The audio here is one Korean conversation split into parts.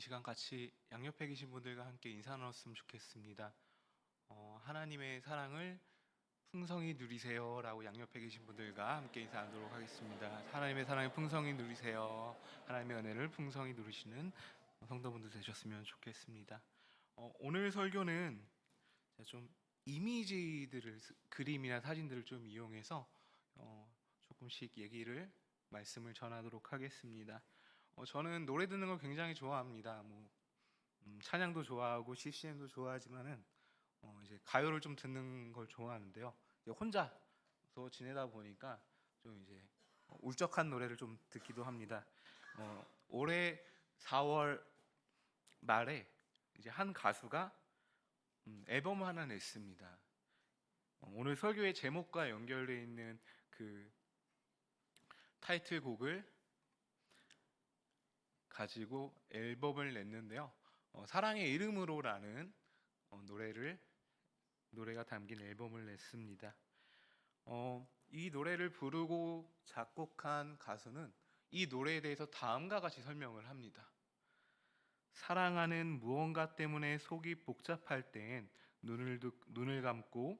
이 시간 같이 양옆에 계신 분들과 함께 인사 나눴으면 좋겠습니다. 하나님의 사랑을 풍성히 누리세요라고 양옆에 계신 분들과 함께 인사 나누도록 하겠습니다. 하나님의 사랑을 풍성히 누리세요. 하나님의 은혜를 풍성히 누리시는 성도분들 되셨으면 좋겠습니다. 오늘 설교는 제가 좀 이미지들을 그림이나 사진들을 좀 이용해서 조금씩 말씀을 전하도록 하겠습니다. 저는 노래 듣는 걸 굉장히 좋아합니다. 찬양도 좋아하고 CCM도 좋아하지만은 이제 가요를 좀 듣는 걸 좋아하는데요. 이제 혼자서 지내다 보니까 좀 이제 울적한 노래를 좀 듣기도 합니다. 올해 4월 말에 이제 한 가수가 앨범 하나 냈습니다. 오늘 설교의 제목과 연결되어 있는 그 타이틀곡을 가지고 앨범을 냈는데요. 사랑의 이름으로라는 노래가 담긴 앨범을 냈습니다. 이 노래를 부르고 작곡한 가수는 이 노래에 대해서 다음과 같이 설명을 합니다. 사랑하는 무언가 때문에 속이 복잡할 때엔 눈을 감고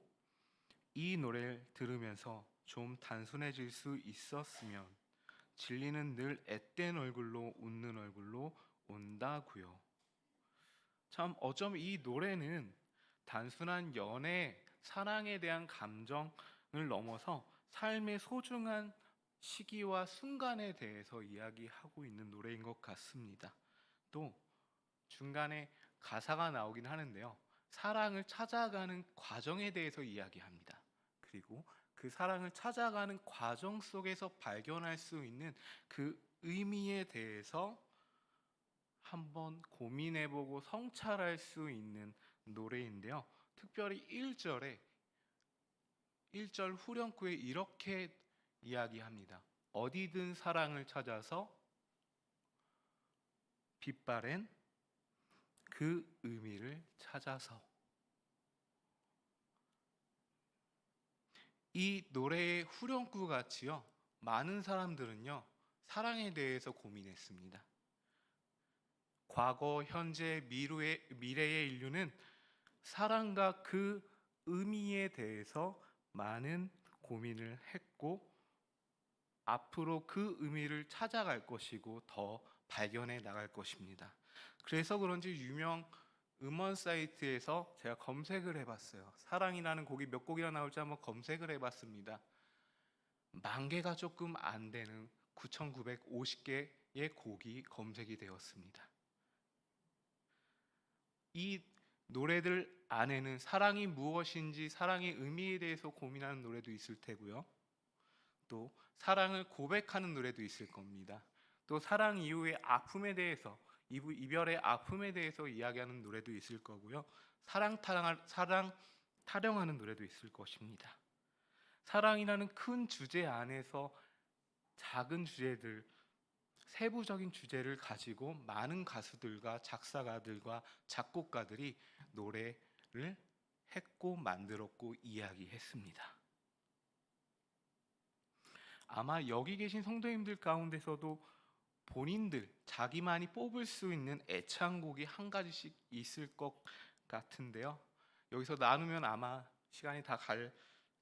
이 노래를 들으면서 좀 단순해질 수 있었으면 진리는 늘 앳된 얼굴로 웃는 얼굴로 온다고요. 참 어쩜 이 노래는 단순한 연애, 사랑에 대한 감정을 넘어서 삶의 소중한 시기와 순간에 대해서 이야기하고 있는 노래인 것 같습니다. 또 중간에 가사가 나오긴 하는데요. 사랑을 찾아가는 과정에 대해서 이야기합니다. 그리고 그 사랑을 찾아가는 과정 속에서 발견할 수 있는 그 의미에 대해서 한번 고민해보고 성찰할 수 있는 노래인데요. 특별히 1절 후렴구에 이렇게 이야기합니다. 어디든 사랑을 찾아서 빛바랜 그 의미를 찾아서. 이 노래의 후렴구 같이요, 많은 사람들은요 사랑에 대해서 고민했습니다. 과거, 현재, 미래의 인류는 사랑과 그 의미에 대해서 많은 고민을 했고 앞으로 그 의미를 찾아갈 것이고 더 발견해 나갈 것입니다. 그래서 그런지 유명 음원 사이트에서 제가 검색을 해봤어요. 사랑이라는 곡이 몇 곡이나 나올지 한번 검색을 해봤습니다. 10,000개가 조금 안 되는 9,950개의 곡이 검색이 되었습니다. 이 노래들 안에는 사랑이 무엇인지, 사랑의 의미에 대해서 고민하는 노래도 있을 테고요. 또 사랑을 고백하는 노래도 있을 겁니다. 또 사랑 이후의 아픔에 대해서, 이별의 아픔에 대해서 이야기하는 노래도 있을 거고요. 사랑 타령하는 노래도 있을 것입니다. 사랑이라는 큰 주제 안에서 작은 주제들, 세부적인 주제를 가지고 많은 가수들과 작사가들과 작곡가들이 노래를 했고 만들었고 이야기했습니다. 아마 여기 계신 성도님들 가운데서도 본인들 자기만이 뽑을 수 있는 애창곡이 한 가지씩 있을 것 같은데요. 여기서 나누면 아마 시간이 다 갈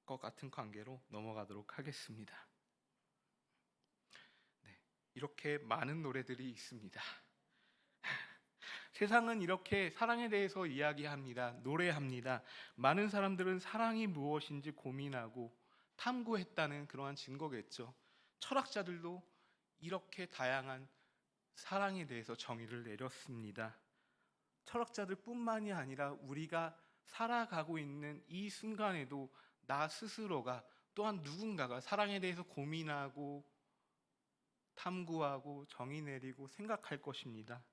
것 같은 관계로 넘어가도록 하겠습니다. 네, 이렇게 많은 노래들이 있습니다. 세상은 이렇게 사랑에 대해서 이야기합니다. 노래합니다. 많은 사람들은 사랑이 무엇인지 고민하고 탐구했다는 그러한 증거겠죠. 철학자들도 이렇게 다양한 사랑에 대해서 정의를 내렸습니다. 철학자들뿐만이 아니라 우리가 살아가고 있는 이 순간에도 나 스스로가 또한 누군가가 사랑에 대해서 고민하고 탐구하고 정의 내리고 생각할 것입니다.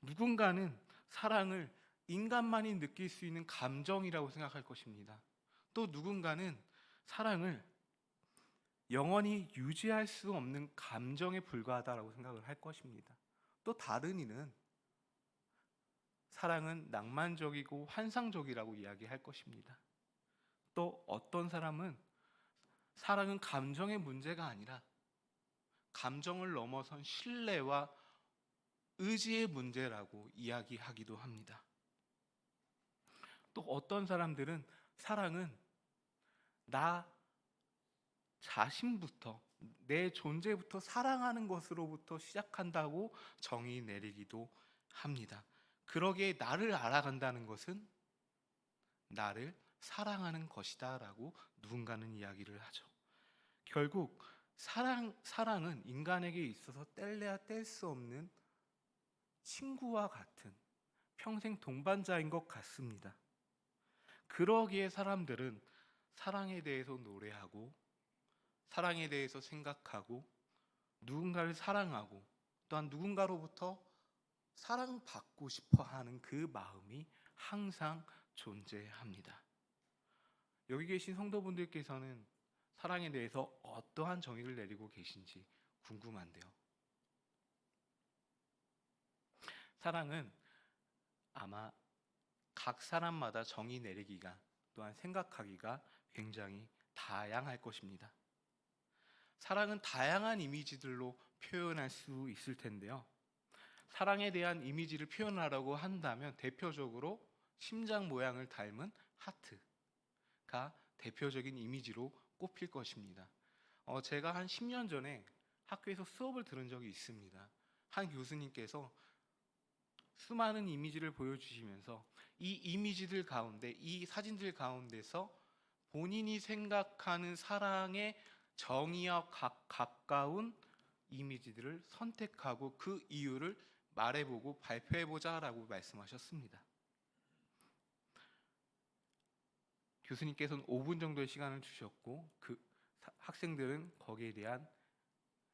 누군가는 사랑을 인간만이 느낄 수 있는 감정이라고 생각할 것입니다. 또 누군가는 사랑을 영원히 유지할 수 없는 감정에 불과하다고 생각을 할 것입니다. 또 다른 이는 사랑은 낭만적이고 환상적이라고 이야기할 것입니다. 또 어떤 사람은 사랑은 감정의 문제가 아니라 감정을 넘어선 신뢰와 의지의 문제라고 이야기하기도 합니다. 또 어떤 사람들은 사랑은 나 자신부터, 내 존재부터 사랑하는 것으로부터 시작한다고 정의 내리기도 합니다. 그러기에 나를 알아간다는 것은 나를 사랑하는 것이다 라고 누군가는 이야기를 하죠. 결국 사랑은 인간에게 있어서 뗄래야 뗄 수 없는 친구와 같은 평생 동반자인 것 같습니다. 그러기에 사람들은 사랑에 대해서 노래하고 사랑에 대해서 생각하고 누군가를 사랑하고 또한 누군가로부터 사랑받고 싶어 하는 그 마음이 항상 존재합니다. 여기 계신 성도분들께서는 사랑에 대해서 어떠한 정의를 내리고 계신지 궁금한데요. 사랑은 아마 각 사람마다 정의 내리기가 또한 생각하기가 굉장히 다양할 것입니다. 사랑은 다양한 이미지들로 표현할 수 있을 텐데요. 사랑에 대한 이미지를 표현하라고 한다면 대표적으로 심장 모양을 닮은 하트가 대표적인 이미지로 꼽힐 것입니다. 제가 한 10년 전에 학교에서 수업을 들은 적이 있습니다. 한 교수님께서 수많은 이미지를 보여주시면서 이 이미지들 가운데, 이 사진들 가운데서 본인이 생각하는 사랑의 정의와 가까운 이미지들을 선택하고 그 이유를 말해보고 발표해보자라고 말씀하셨습니다. 교수님께서는 5분 정도의 시간을 주셨고 그 학생들은 거기에 대한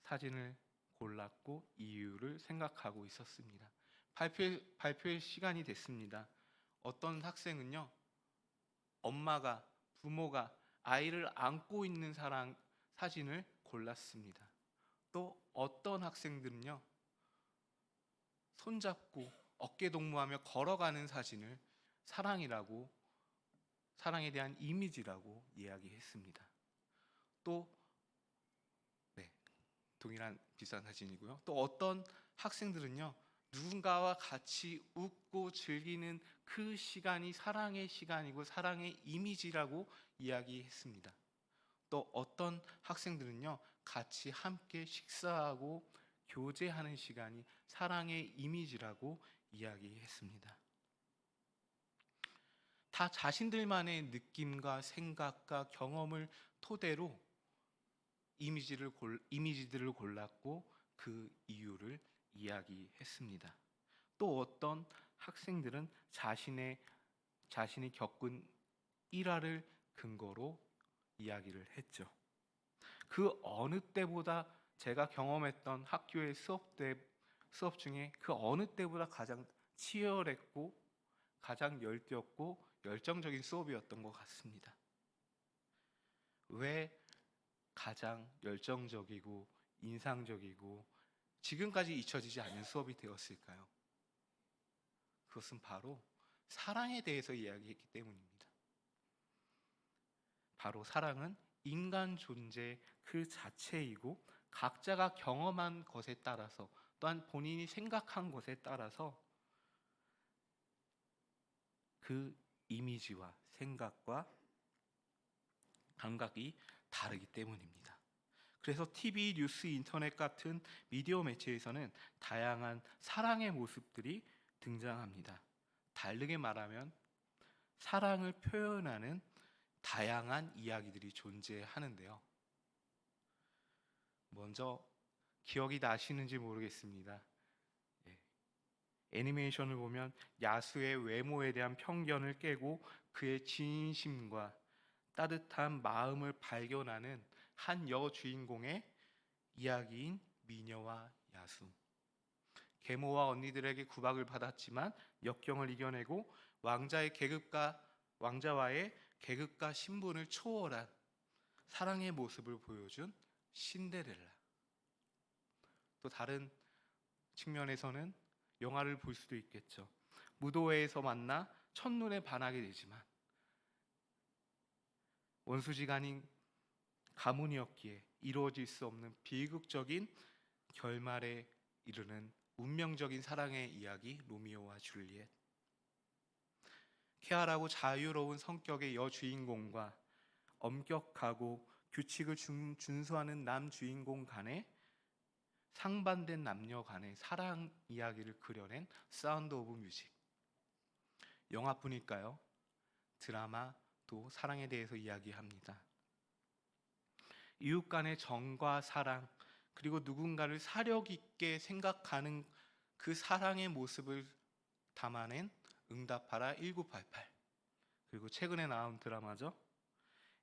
사진을 골랐고 이유를 생각하고 있었습니다. 발표의 시간이 됐습니다. 어떤 학생은요, 엄마가, 부모가 아이를 안고 있는 사진을 골랐습니다. 또 어떤 학생들은요, 손잡고 어깨 동무하며 걸어가는 사진을 사랑이라고, 사랑에 대한 이미지라고 이야기했습니다. 또 동일한 비슷한 사진이고요. 또 어떤 학생들은요, 누군가와 같이 웃고 즐기는 그 시간이 사랑의 시간이고 사랑의 이미지라고 이야기했습니다. 또 어떤 학생들은요, 같이 함께 식사하고 교제하는 시간이 사랑의 이미지라고 이야기했습니다. 다 자신들만의 느낌과 생각과 경험을 토대로 이미지들을 골랐고 그 이유를 이야기했습니다. 또 어떤 학생들은 자신이 겪은 일화를 근거로 이야기를 했죠. 그 어느 때보다 제가 경험했던 학교의 수업 중에 그 어느 때보다 가장 치열했고 가장 열띤고 열정적인 수업이었던 것 같습니다. 왜 가장 열정적이고 인상적이고 지금까지 잊혀지지 않는 수업이 되었을까요? 그것은 바로 사랑에 대해서 이야기했기 때문입니다. 바로 사랑은 인간 존재 그 자체이고 각자가 경험한 것에 따라서 또한 본인이 생각한 것에 따라서 그 이미지와 생각과 감각이 다르기 때문입니다. 그래서 TV, 뉴스, 인터넷 같은 미디어 매체에서는 다양한 사랑의 모습들이 등장합니다. 다르게 말하면 사랑을 표현하는 다양한 이야기들이 존재하는데요. 먼저 기억이 나시는지 모르겠습니다. 애니메이션을 보면 야수의 외모에 대한 편견을 깨고 그의 진심과 따뜻한 마음을 발견하는 한 여주인공의 이야기인 미녀와 야수. 계모와 언니들에게 구박을 받았지만 역경을 이겨내고 왕자와의 계급과 신분을 초월한 사랑의 모습을 보여준 신데렐라. 또 다른 측면에서는 영화를 볼 수도 있겠죠. 무도회에서 만나 첫눈에 반하게 되지만 원수지간인 가문이었기에 이루어질 수 없는 비극적인 결말에 이르는 운명적인 사랑의 이야기 로미오와 줄리엣. 쾌활하고 자유로운 성격의 여주인공과 엄격하고 규칙을 준수하는 남주인공 간의 상반된 남녀 간의 사랑 이야기를 그려낸 사운드 오브 뮤직. 영화뿐일까요? 드라마도 사랑에 대해서 이야기합니다. 이웃 간의 정과 사랑, 그리고 누군가를 사력 있게 생각하는 그 사랑의 모습을 담아낸 응답하라 1988. 그리고 최근에 나온 드라마죠.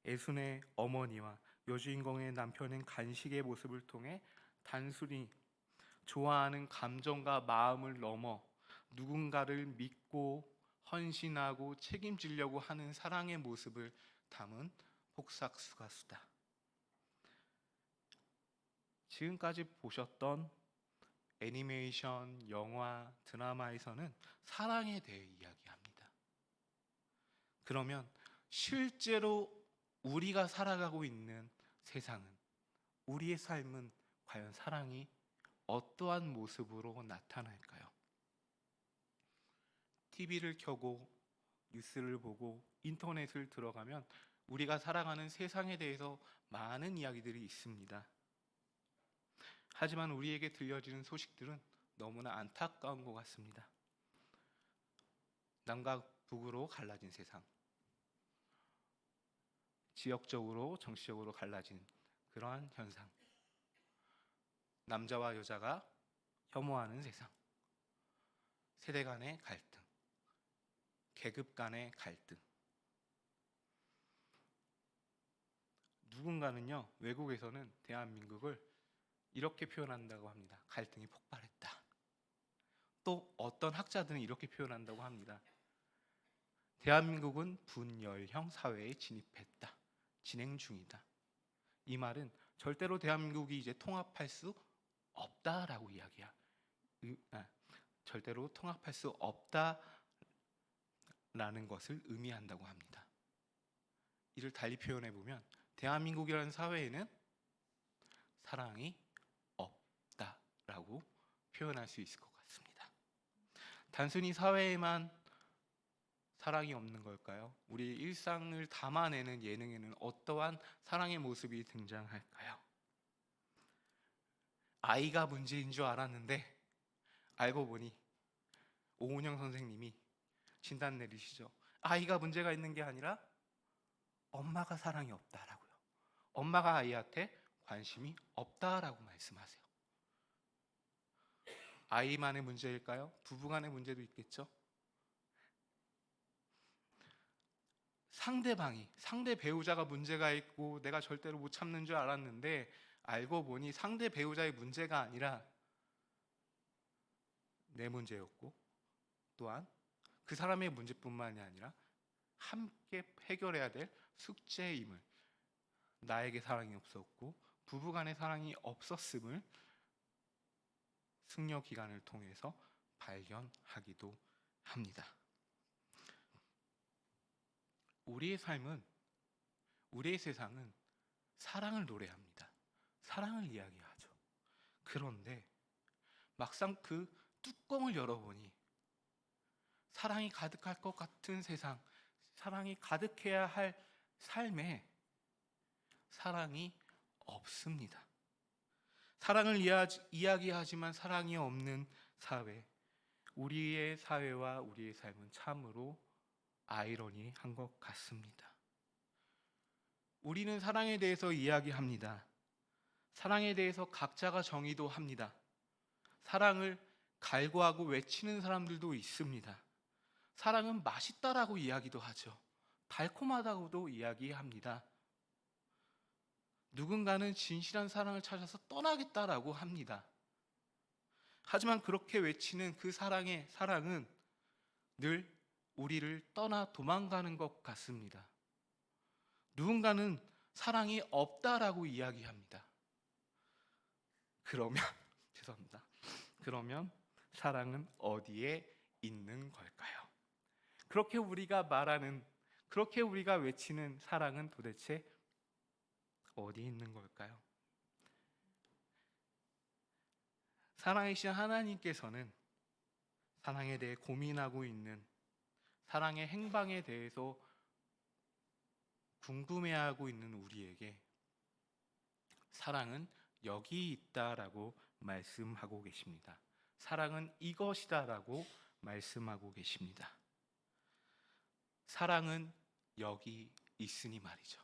애순의 어머니와 여주인공의 남편인 간식의 모습을 통해 단순히 좋아하는 감정과 마음을 넘어 누군가를 믿고 헌신하고 책임지려고 하는 사랑의 모습을 담은 폭삭수가수다. 지금까지 보셨던 애니메이션, 영화, 드라마에서는 사랑에 대해 이야기합니다. 그러면 실제로 우리가 살아가고 있는 세상은, 우리의 삶은 과연 사랑이 어떠한 모습으로 나타날까요? TV를 켜고 뉴스를 보고 인터넷을 들어가면 우리가 살아가는 세상에 대해서 많은 이야기들이 있습니다. 하지만 우리에게 들려지는 소식들은 너무나 안타까운 것 같습니다. 남과 북으로 갈라진 세상, 지역적으로, 정치적으로 갈라진 그러한 현상, 남자와 여자가 혐오하는 세상, 세대 간의 갈등, 계급 간의 갈등. 누군가는요, 외국에서는 대한민국을 이렇게 표현한다고 합니다. 갈등이 폭발했다. 또 어떤 학자들은 이렇게 표현한다고 합니다. 대한민국은 분열형 사회에 진입했다. 진행 중이다. 이 말은 절대로 대한민국이 이제 통합할 수 없다라고 이야기야. 절대로 통합할 수 없다라는 것을 의미한다고 합니다. 이를 달리 표현해 보면 대한민국이라는 사회에는 사랑이 없다라고 표현할 수 있을 것 같습니다. 단순히 사회에만 사랑이 없는 걸까요? 우리 일상을 담아내는 예능에는 어떠한 사랑의 모습이 등장할까요? 아이가 문제인 줄 알았는데 알고 보니 오은영 선생님이 진단 내리시죠. 아이가 문제가 있는 게 아니라 엄마가 사랑이 없다라고요. 엄마가 아이한테 관심이 없다라고 말씀하세요. 아이만의 문제일까요? 부부간의 문제도 있겠죠. 상대 배우자가 문제가 있고 내가 절대로 못 참는 줄 알았는데 알고 보니 상대 배우자의 문제가 아니라 내 문제였고, 또한 그 사람의 문제뿐만이 아니라 함께 해결해야 될 숙제임을, 나에게 사랑이 없었고 부부간의 사랑이 없었음을 승려 기간을 통해서 발견하기도 합니다. 우리의 삶은, 우리의 세상은 사랑을 노래합니다. 사랑을 이야기하죠. 그런데 막상 그 뚜껑을 열어보니 사랑이 가득할 것 같은 세상, 사랑이 가득해야 할 삶에 사랑이 없습니다. 사랑을 이야기하지만 사랑이 없는 사회, 우리의 사회와 우리의 삶은 참으로 아이러니한 것 같습니다. 우리는 사랑에 대해서 이야기합니다. 사랑에 대해서 각자가 정의도 합니다. 사랑을 갈구하고 외치는 사람들도 있습니다. 사랑은 맛있다라고 이야기도 하죠. 달콤하다고도 이야기합니다. 누군가는 진실한 사랑을 찾아서 떠나겠다라고 합니다. 하지만 그렇게 외치는 그 사랑은 늘 우리를 떠나 도망가는 것 같습니다. 누군가는 사랑이 없다라고 이야기합니다. 그러면 죄송합니다. 그러면 사랑은 어디에 있는 걸까요? 그렇게 우리가 말하는, 그렇게 우리가 외치는 사랑은 도대체 어디 있는 걸까요? 사랑이신 하나님께서는 사랑에 대해 고민하고 있는, 사랑의 행방에 대해서 궁금해하고 있는 우리에게 사랑은 여기 있다라고 말씀하고 계십니다. 사랑은 이것이다라고 말씀하고 계십니다. 사랑은 여기 있으니 말이죠.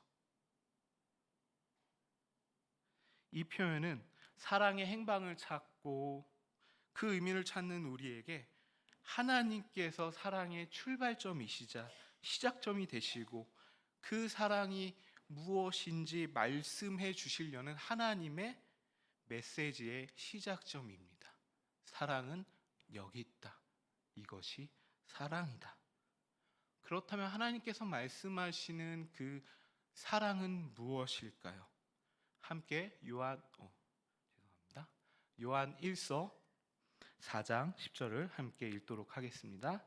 이 표현은 사랑의 행방을 찾고 그 의미를 찾는 우리에게 하나님께서 사랑의 출발점이시자 시작점이 되시고 그 사랑이 무엇인지 말씀해 주시려는 하나님의 메시지의 시작점입니다. 사랑은 여기 있다. 이것이 사랑이다. 그렇다면 하나님께서 말씀하시는 그 사랑은 무엇일까요? 함께 요한 1서 4장 10절을 함께 읽도록 하겠습니다.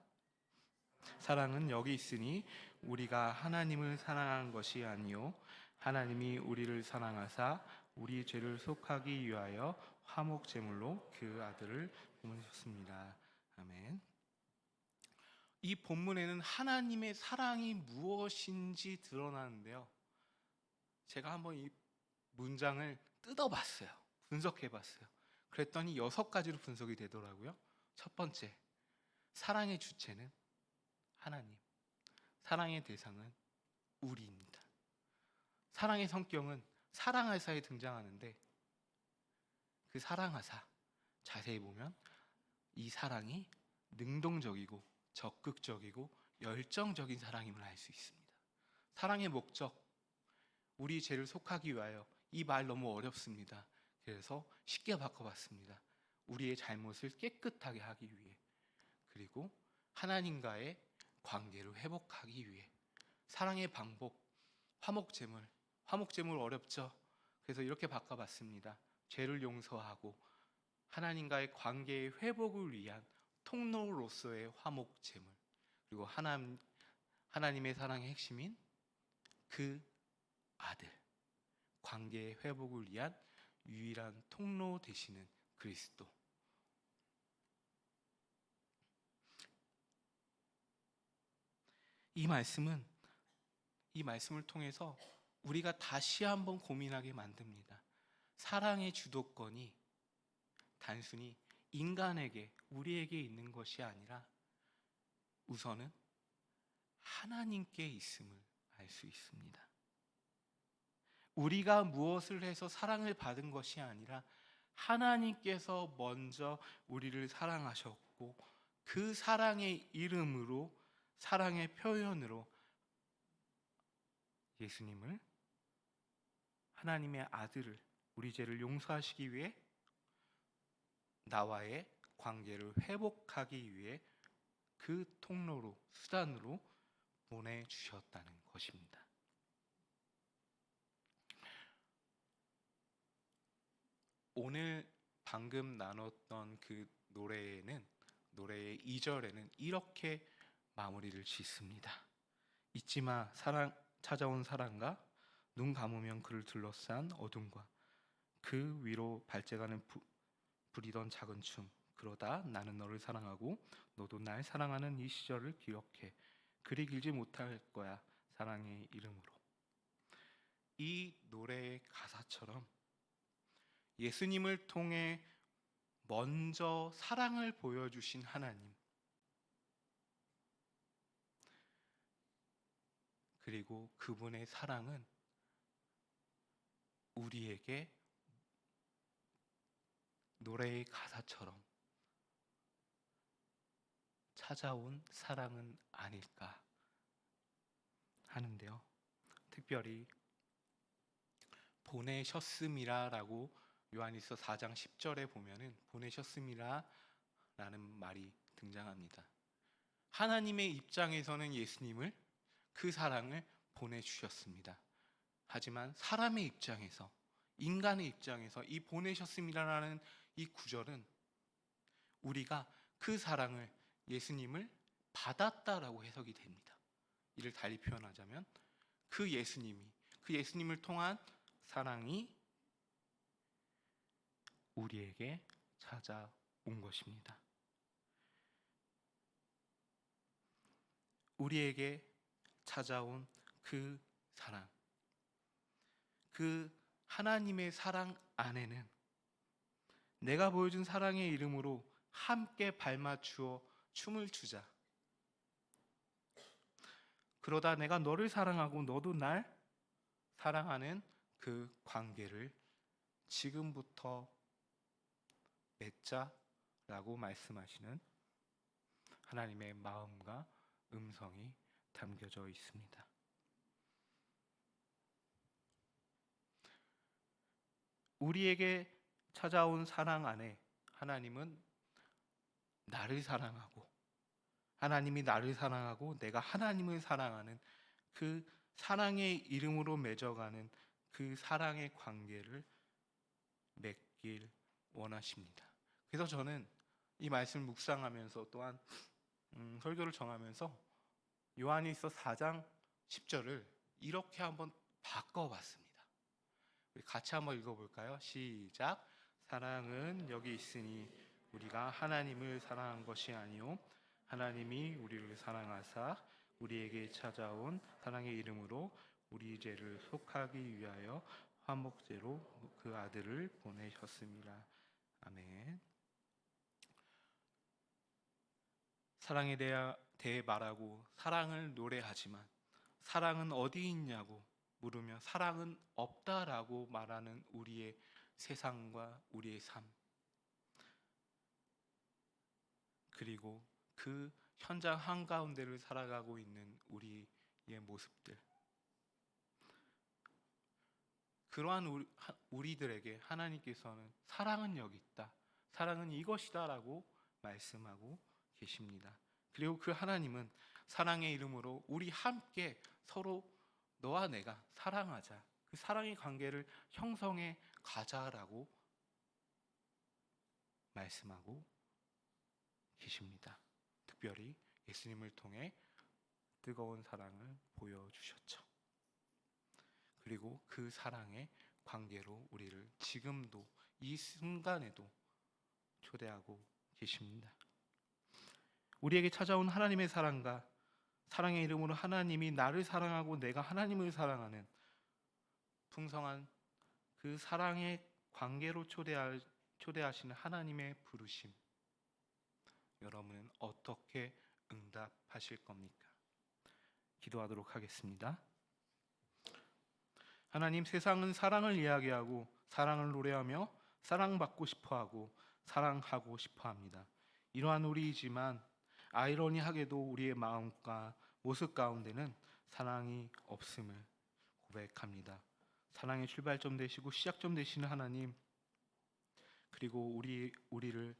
사랑은 여기 있으니 우리가 하나님을 사랑한 것이 아니요 하나님이 우리를 사랑하사 우리 죄를 속하기 위하여 화목 제물로 그 아들을 보내셨습니다. 아멘. 이 본문에는 하나님의 사랑이 무엇인지 드러나는데요. 제가 한번 이 문장을 뜯어봤어요. 분석해봤어요. 그랬더니 6가지로 분석이 되더라고요. 첫 번째, 사랑의 주체는 하나님, 사랑의 대상은 우리입니다. 사랑의 성격은 사랑하사에 등장하는데 그 사랑하사 자세히 보면 이 사랑이 능동적이고 적극적이고 열정적인 사랑임을 알 수 있습니다. 사랑의 목적, 우리 죄를 속하기 위하여. 이 말 너무 어렵습니다. 그래서 쉽게 바꿔봤습니다. 우리의 잘못을 깨끗하게 하기 위해, 그리고 하나님과의 관계를 회복하기 위해. 사랑의 방법, 화목제물. 화목제물 어렵죠? 그래서 이렇게 바꿔봤습니다. 죄를 용서하고 하나님과의 관계의 회복을 위한 통로로서의 화목제물. 그리고 하나님의 사랑의 핵심인 그 아들, 관계의 회복을 위한 유일한 통로 되시는 그리스도. 이 말씀을 통해서 우리가 다시 한번 고민하게 만듭니다. 사랑의 주도권이 단순히 인간에게, 우리에게 있는 것이 아니라 우선은 하나님께 있음을 알 수 있습니다. 우리가 무엇을 해서 사랑을 받은 것이 아니라 하나님께서 먼저 우리를 사랑하셨고 그 사랑의 이름으로, 사랑의 표현으로 예수님을, 하나님의 아들을 우리 죄를 용서하시기 위해, 나와의 관계를 회복하기 위해 그 통로로, 수단으로 보내주셨다는 것입니다. 오늘 방금 나눴던 그 노래의 2절에는 이렇게 마무리를 짓습니다. 잊지마 찾아온 사랑과 눈 감으면 그를 둘러싼 어둠과 그 위로 발재가는 부리던 작은 춤. 그러다 나는 너를 사랑하고 너도 날 사랑하는 이 시절을 기억해. 그리 길지 못할 거야 사랑의 이름으로. 이 노래의 가사처럼 예수님을 통해 먼저 사랑을 보여주신 하나님, 그리고 그분의 사랑은 우리에게 노래의 가사처럼 찾아온 사랑은 아닐까 하는데요. 특별히 보내셨음이라라고 요한일서 4장 10절에 보면은 보내셨음이라라는 말이 등장합니다. 하나님의 입장에서는 예수님을, 그 사랑을 보내주셨습니다. 하지만 사람의 입장에서, 인간의 입장에서 이 보내셨음이라는 이 구절은 우리가 그 사랑을, 예수님을 받았다라고 해석이 됩니다. 이를 달리 표현하자면 그 예수님을 통한 사랑이 우리에게 찾아온 것입니다. 우리에게 찾아온 그 사랑, 그 하나님의 사랑 안에는 내가 보여준 사랑의 이름으로 함께 발맞추어 춤을 추자. 그러다 내가 너를 사랑하고 너도 날 사랑하는 그 관계를 지금부터 맺자라고 말씀하시는 하나님의 마음과 음성이 담겨져 있습니다. 우리에게 찾아온 사랑 안에 하나님은 나를 사랑하고, 하나님이 나를 사랑하고 내가 하나님을 사랑하는 그 사랑의 이름으로 맺어가는 그 사랑의 관계를 맺길 원하십니다. 그래서 저는 이 말씀을 묵상하면서 또한 설교를 정하면서 요한일서 4장 10절을 이렇게 한번 바꿔봤습니다. 우리 같이 한번 읽어볼까요? 시작. 사랑은 여기 있으니 우리가 하나님을 사랑한 것이 아니요 하나님이 우리를 사랑하사 우리에게 찾아온 사랑의 이름으로 우리 죄를 속하기 위하여 화목제로 그 아들을 보내셨습니다. 아멘. 사랑에 대해 말하고 사랑을 노래하지만 사랑은 어디 있냐고 물으며 사랑은 없다라고 말하는 우리의 세상과 우리의 삶, 그리고 그 현장 한가운데를 살아가고 있는 우리의 모습들, 그러한 우리들에게 하나님께서는 사랑은 여기 있다, 사랑은 이것이다 라고 말씀하고 계십니다. 그리고 그 하나님은 사랑의 이름으로 우리 함께 서로 너와 내가 사랑하자, 그 사랑의 관계를 형성해 가자라고 말씀하고 계십니다. 특별히 예수님을 통해 뜨거운 사랑을 보여주셨죠. 그리고 그 사랑의 관계로 우리를 지금도 이 순간에도 초대하고 계십니다. 우리에게 찾아온 하나님의 사랑과 사랑의 이름으로 하나님이 나를 사랑하고 내가 하나님을 사랑하는 풍성한 그 사랑의 관계로 초대하시는 하나님의 부르심, 여러분은 어떻게 응답하실 겁니까? 기도하도록 하겠습니다. 하나님, 세상은 사랑을 이야기하고 사랑을 노래하며 사랑받고 싶어하고 사랑하고 싶어합니다. 이러한 우리이지만 아이러니하게도 우리의 마음과 모습 가운데는 사랑이 없음을 고백합니다. 사랑의 출발점 되시고 시작점 되시는 하나님, 그리고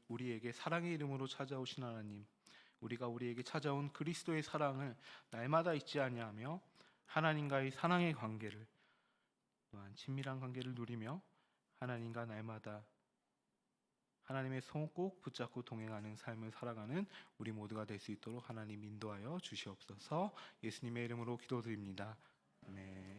우리에게 사랑의 이름으로 찾아오신 하나님, 우리가 우리에게 찾아온 그리스도의 사랑을 날마다 잊지 아니하며 하나님과의 사랑의 관계를, 또한 친밀한 관계를 누리며 하나님과 날마다 하나님의 손 꼭 붙잡고 동행하는 삶을 살아가는 우리 모두가 될 수 있도록 하나님 인도하여 주시옵소서. 예수님의 이름으로 기도드립니다. 아멘.